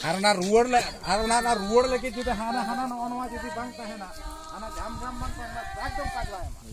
Karena ruwar lagi juga hana no jadi bang tahena hana jam bang tahena ekdom kagla emang.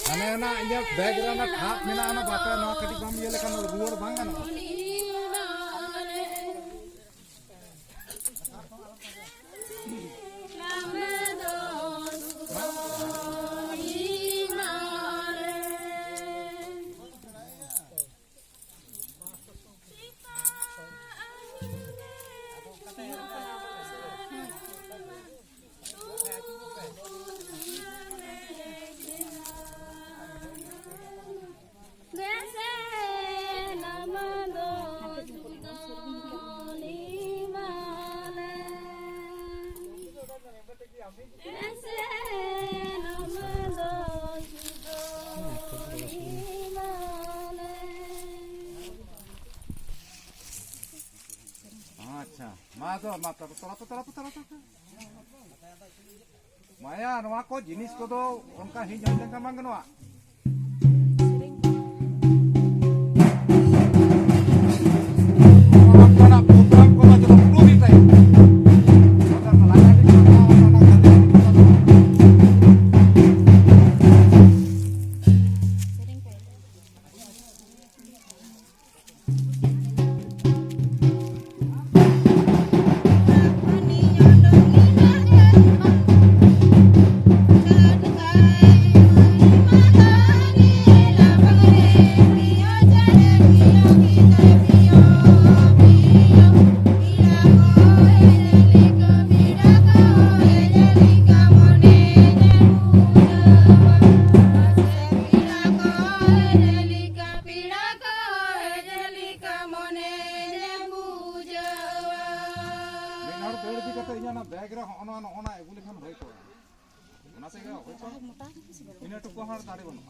Karena ini background hak mina anak bapak nak ketik bam ye lekan ruwar bang kan. Acha, mata Maya, no ako jenis ko do onka hinjau jangka manggenwa. Background ona এগুলি খান হইতো না সে গেল হইতো ইনা তো কোহার তারে বনো